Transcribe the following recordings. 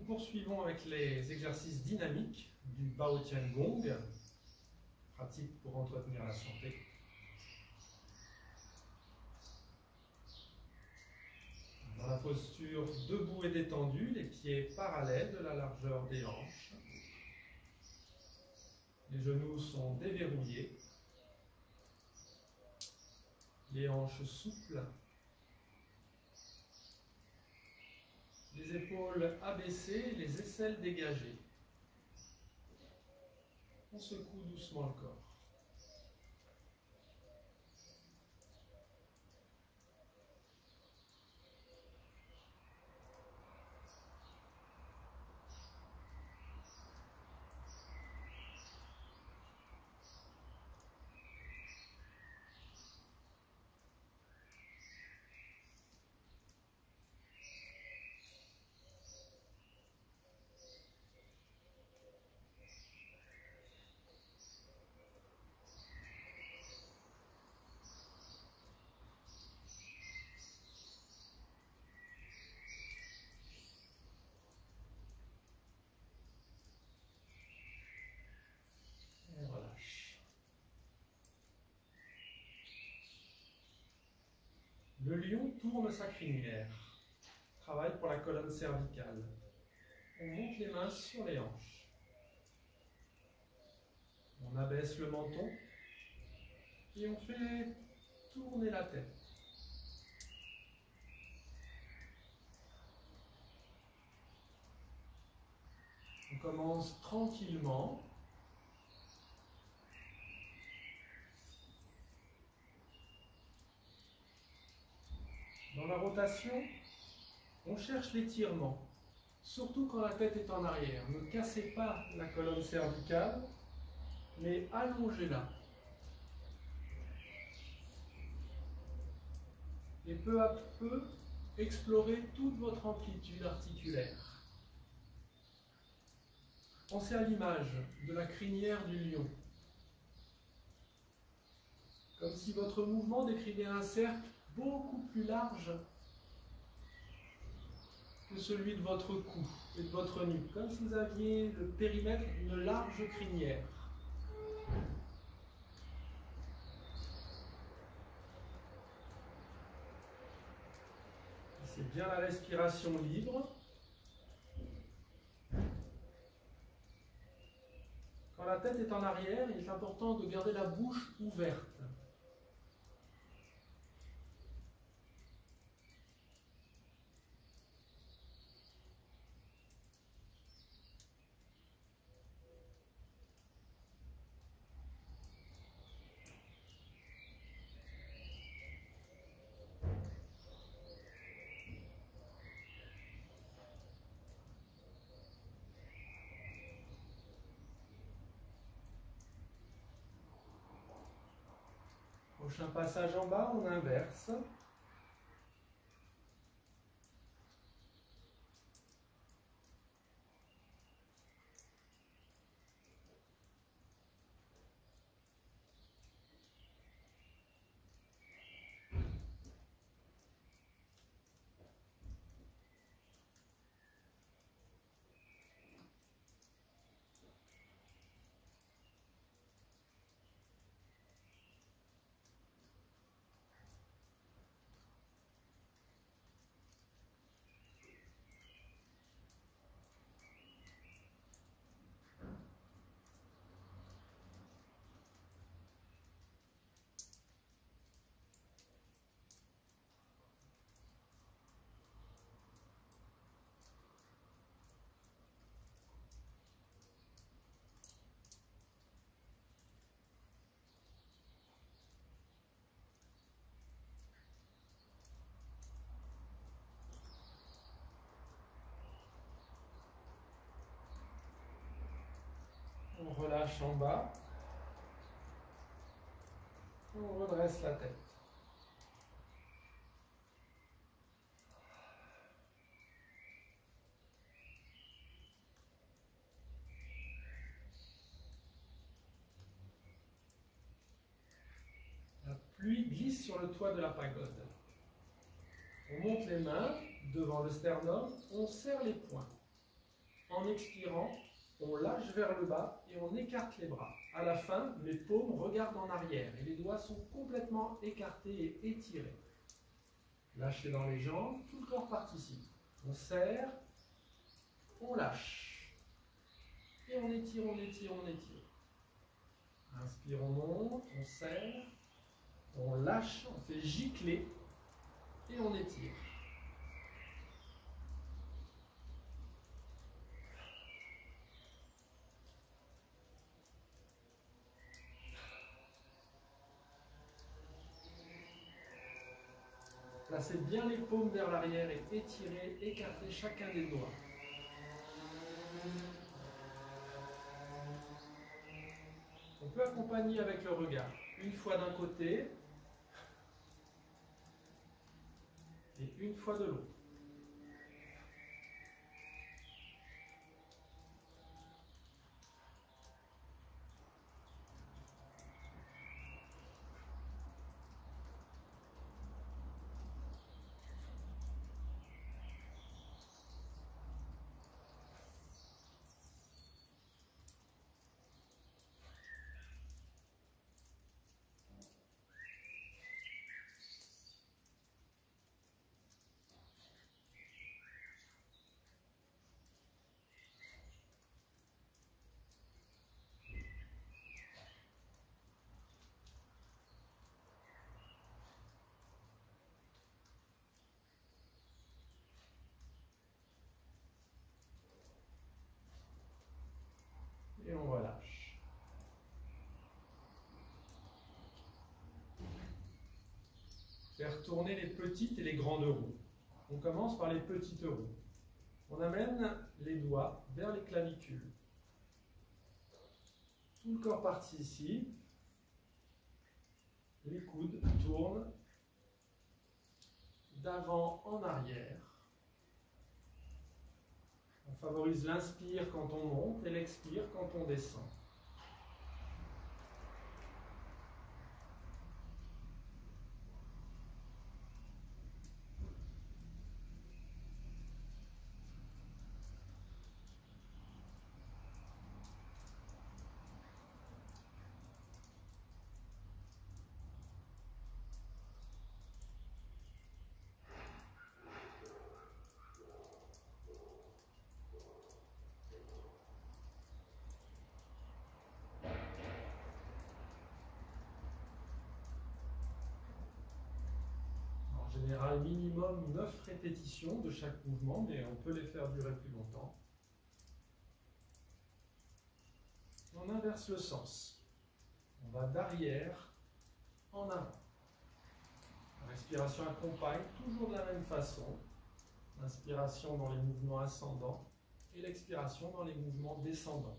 poursuivons avec les exercices dynamiques du Bao Tian Gong, pratique pour entretenir la santé. Dans la posture debout et détendue, les pieds parallèles de la largeur des hanches. Les genoux sont déverrouillés. Les hanches souples. Les épaules abaissées, les aisselles dégagées. On secoue doucement le corps. Le lion tourne sa crinière, travaille pour la colonne cervicale. On monte les mains sur les hanches. On abaisse le menton et on fait tourner la tête. On commence tranquillement. Dans la rotation, on cherche l'étirement, surtout quand la tête est en arrière. Ne cassez pas la colonne cervicale, mais allongez-la. Et peu à peu, explorez toute votre amplitude articulaire. Pensez à l'image de la crinière du lion. Comme si votre mouvement décrivait un cercle beaucoup plus large que celui de votre cou et de votre nuque, comme si vous aviez le périmètre d'une large crinière. C'est bien la respiration libre. Quand la tête est en arrière, il est important de garder la bouche ouverte. Prochain passage en bas, on inverse. On relâche en bas. On redresse la tête. La pluie glisse sur le toit de la pagode. On monte les mains devant le sternum, on serre les poings. En expirant, on lâche vers le bas et on écarte les bras. À la fin, les paumes regardent en arrière et les doigts sont complètement écartés et étirés. Lâchez dans les jambes, tout le corps participe. On serre, on lâche. Et on étire, on étire, on étire. Inspire, on monte, on serre, on lâche, on fait gicler et on étire. Placez bien les paumes vers l'arrière et étirez, écartez chacun des doigts. On peut accompagner avec le regard. Une fois d'un côté et une fois de l'autre. Et on relâche. Faire tourner les petites et les grandes roues. On commence par les petites roues. On amène les doigts vers les clavicules. Tout le corps participe. Les coudes tournent d'avant en arrière. On favorise l'inspire quand on monte et l'expire quand on descend. En général, minimum 9 répétitions de chaque mouvement, mais on peut les faire durer plus longtemps. On inverse le sens. On va d'arrière en avant. La respiration accompagne toujours de la même façon. L'inspiration dans les mouvements ascendants et l'expiration dans les mouvements descendants.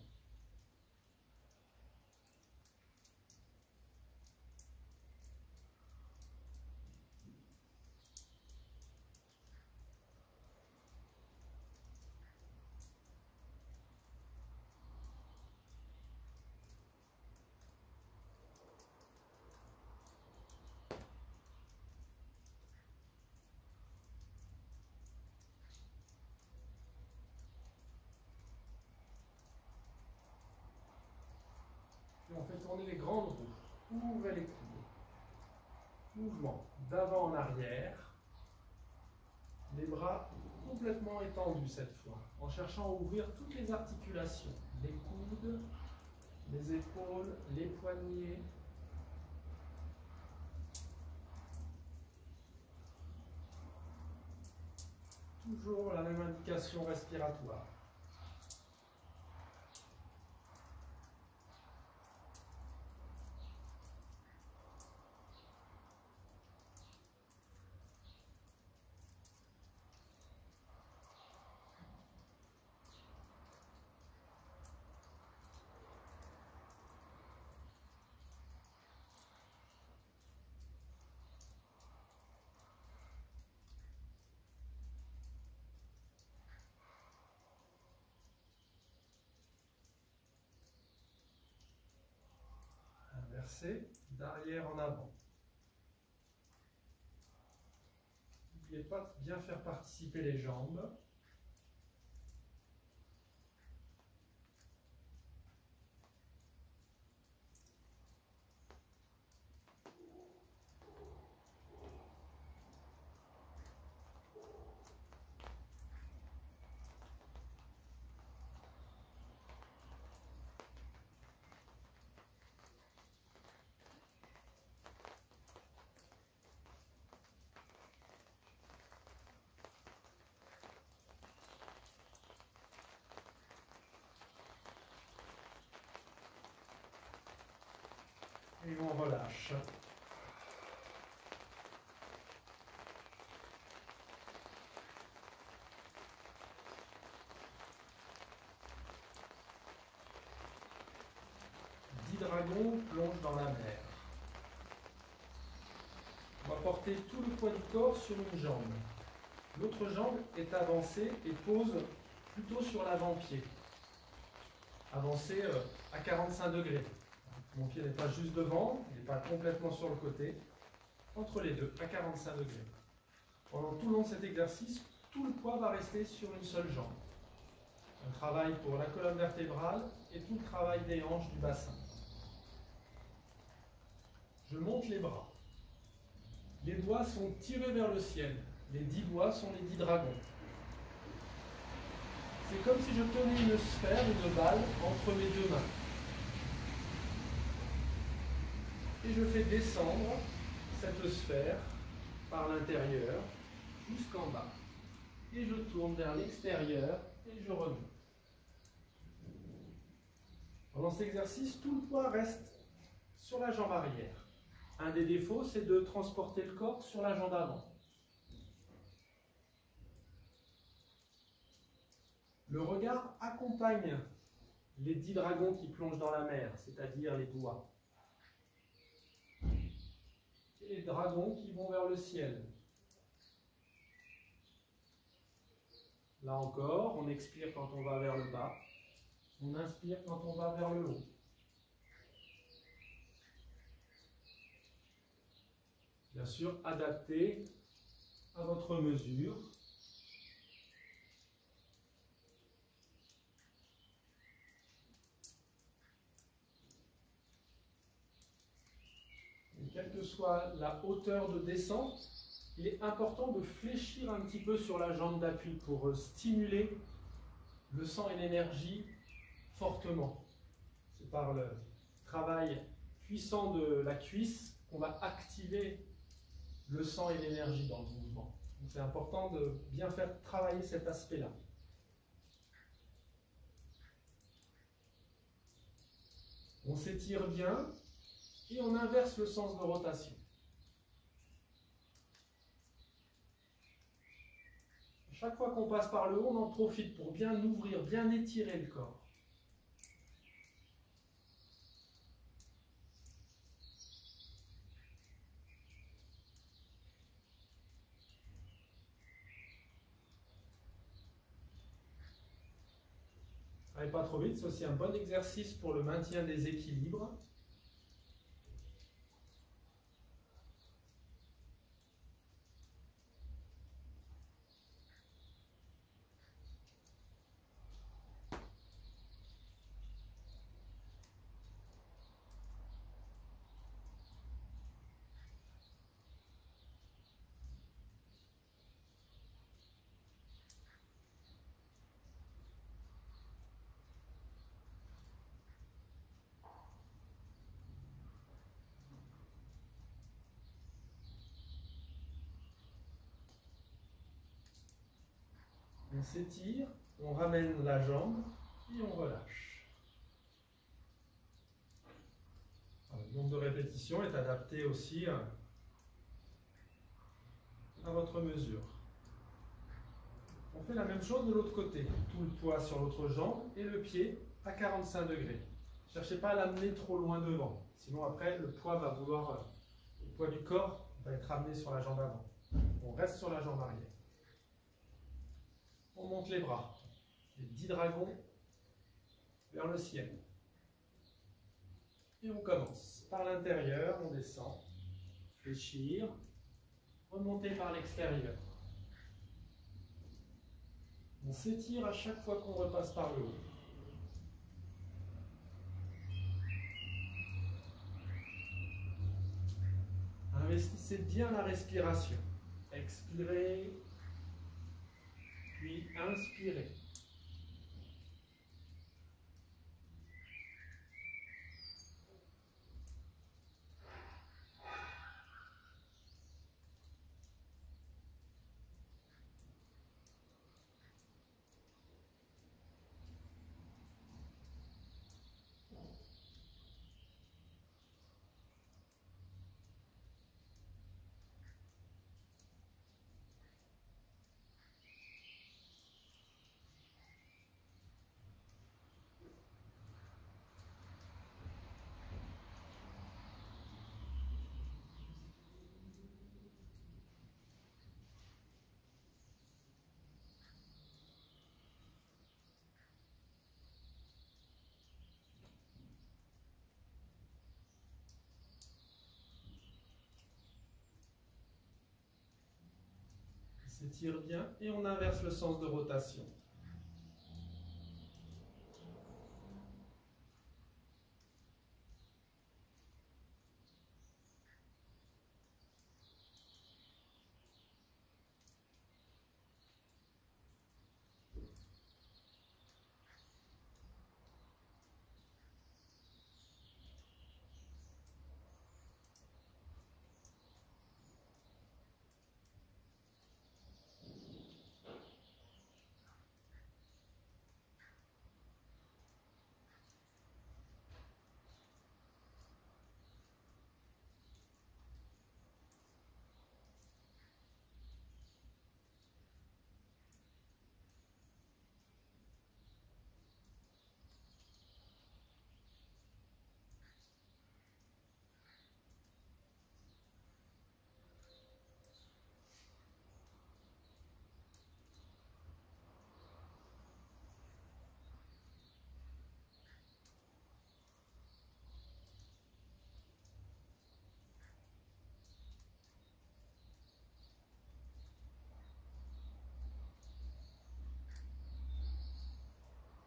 Et on fait tourner les grandes roues. Ouvrez les coudes. Mouvement d'avant en arrière. Les bras complètement étendus cette fois, en cherchant à ouvrir toutes les articulations. Les coudes, les épaules, les poignets. Toujours la même indication respiratoire. Inversé, d'arrière en avant. N'oubliez pas de bien faire participer les jambes. Et on relâche. Dragons plonge dans la mer. On va porter tout le poids du corps sur une jambe. L'autre jambe est avancée et pose plutôt sur l'avant-pied. Avancée à 45 degrés. Mon pied n'est pas juste devant, il n'est pas complètement sur le côté. Entre les deux, à 45 degrés. Pendant tout le long de cet exercice, tout le poids va rester sur une seule jambe. Un travail pour la colonne vertébrale et tout le travail des hanches du bassin. Je monte les bras. Les doigts sont tirés vers le ciel. Les 10 doigts sont les 10 dragons. C'est comme si je tenais une sphère, une balle, entre mes deux mains. Et je fais descendre cette sphère par l'intérieur jusqu'en bas. Et je tourne vers l'extérieur et je remonte. Pendant cet exercice, tout le poids reste sur la jambe arrière. Un des défauts, c'est de transporter le corps sur la jambe avant. Le regard accompagne les 10 dragons qui plongent dans la mer, c'est-à-dire les doigts. Et les dragons qui vont vers le ciel. Là encore, on expire quand on va vers le bas, on inspire quand on va vers le haut. Bien sûr, adapté à votre mesure. Et quelle que soit la hauteur de descente, il est important de fléchir un petit peu sur la jambe d'appui pour stimuler le sang et l'énergie fortement. C'est par le travail puissant de la cuisse qu'on va activer le sang et l'énergie dans le mouvement. C'est important de bien faire travailler cet aspect-là. On s'étire bien et on inverse le sens de rotation. Chaque fois qu'on passe par le haut, on en profite pour bien ouvrir, bien étirer le corps. Allez pas trop vite, c'est aussi un bon exercice pour le maintien des équilibres. On s'étire, on ramène la jambe et on relâche. Le nombre de répétitions est adapté aussi à votre mesure. On fait la même chose de l'autre côté. Tout le poids sur l'autre jambe et le pied à 45 degrés. Ne cherchez pas à l'amener trop loin devant. Sinon après, le poids va vouloir, le poids du corps va être amené sur la jambe avant. On reste sur la jambe arrière. On monte les bras. Les 10 dragons vers le ciel. Et on commence. Par l'intérieur, on descend. Fléchir. Remonter par l'extérieur. On s'étire à chaque fois qu'on repasse par le haut. Investissez bien la respiration. Expirez, puis inspirez. s'étire bien et on inverse le sens de rotation.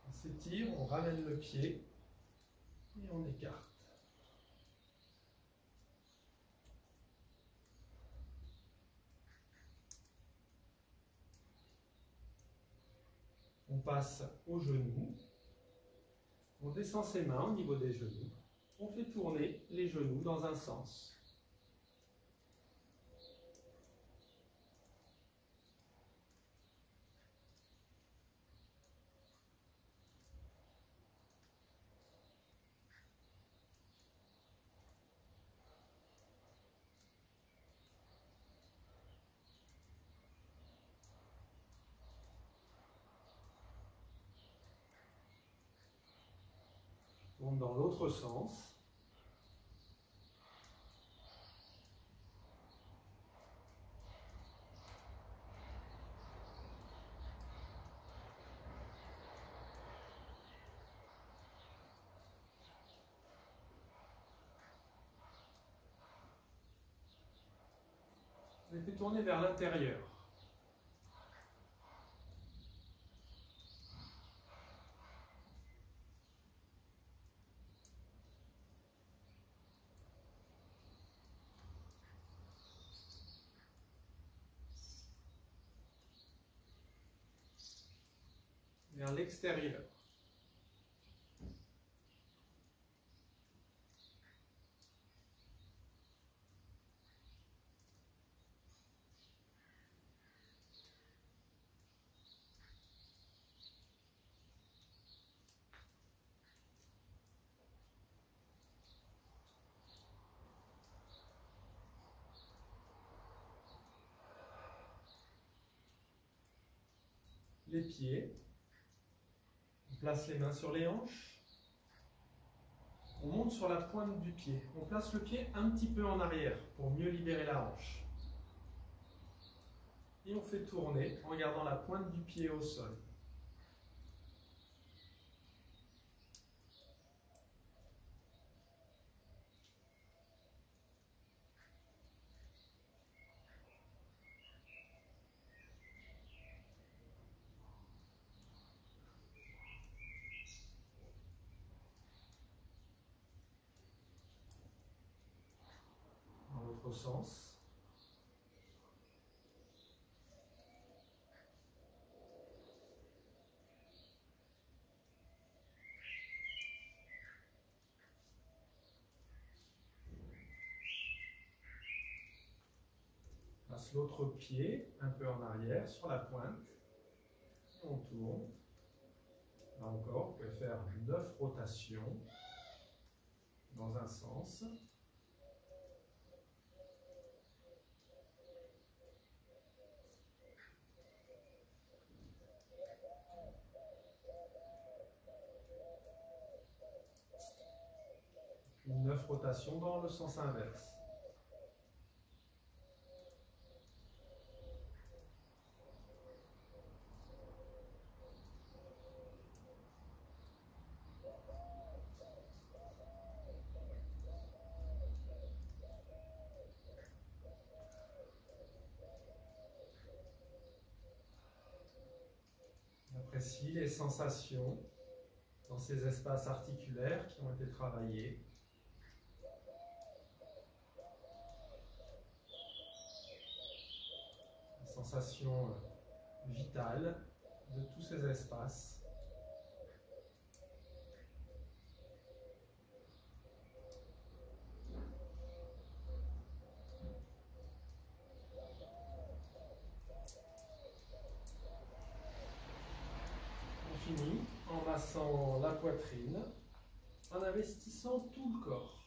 On s'étire, on ramène le pied et on écarte. On passe aux genoux. On descend ses mains au niveau des genoux. On fait tourner les genoux dans un sens. On tourne dans l'autre sens. Vous fait tourner vers l'intérieur. Vers l'extérieur. Les pieds. On place les mains sur les hanches. On monte sur la pointe du pied. On place le pied un petit peu en arrière pour mieux libérer la hanche. Et on fait tourner en gardant la pointe du pied au sol. Dans l'autre sens. Passe l'autre pied un peu en arrière sur la pointe. On tourne. Là encore, vous pouvez faire 9 rotations dans un sens. Puis 9 rotations dans le sens inverse. apprécie les sensations dans ces espaces articulaires qui ont été travaillés. Les sensations vitales de tous ces espaces. On finit en massant la poitrine, en investissant tout le corps.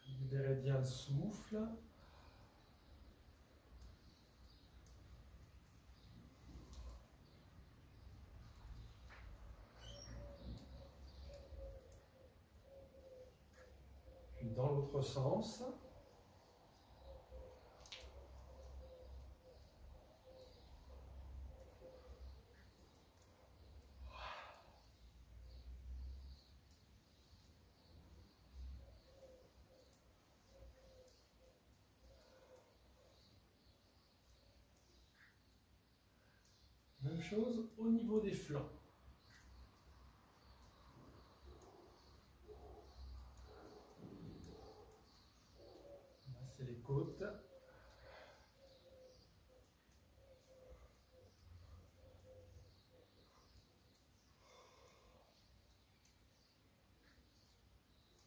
Libérez bien le souffle. Puis dans l'autre sens. Même chose au niveau des flancs. Là, c'est les côtes.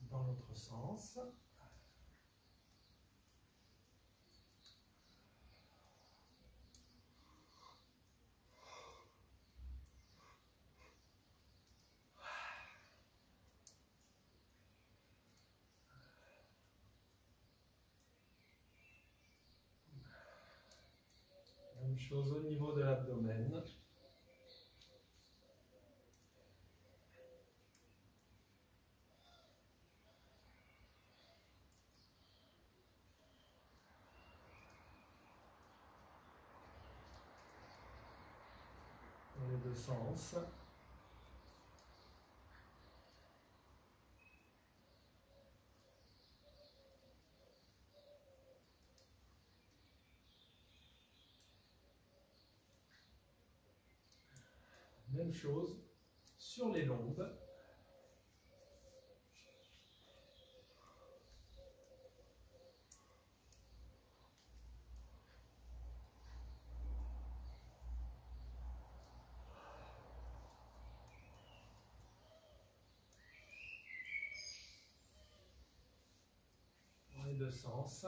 Dans l'autre sens. Même chose au niveau de l'abdomen. Dans les deux sens. Même chose sur les lombes. Dans les deux sens.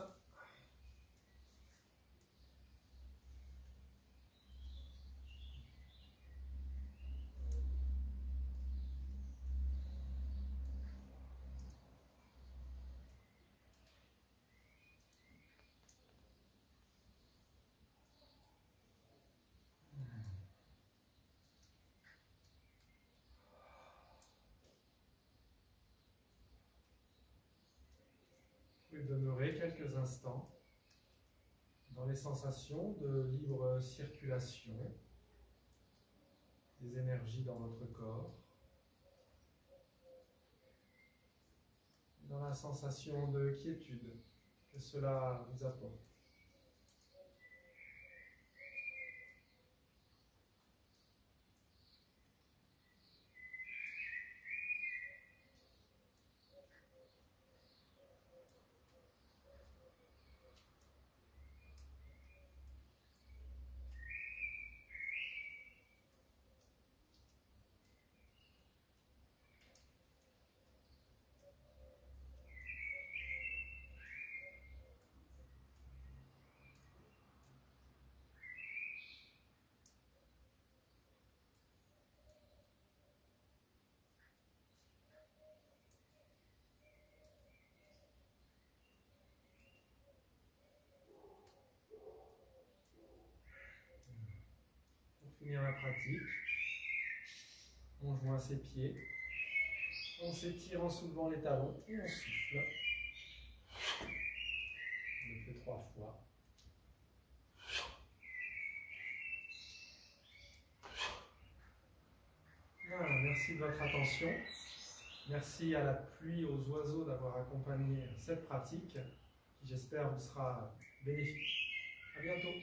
Vous pouvez demeurer quelques instants dans les sensations de libre circulation des énergies dans votre corps, dans la sensation de quiétude que cela vous apporte. Finir la pratique, on joint ses pieds, on s'étire en soulevant les talons et on souffle. On le fait 3 fois. Voilà, merci de votre attention. Merci à la pluie, aux oiseaux d'avoir accompagné cette pratique qui, j'espère, vous sera bénéfique. À bientôt.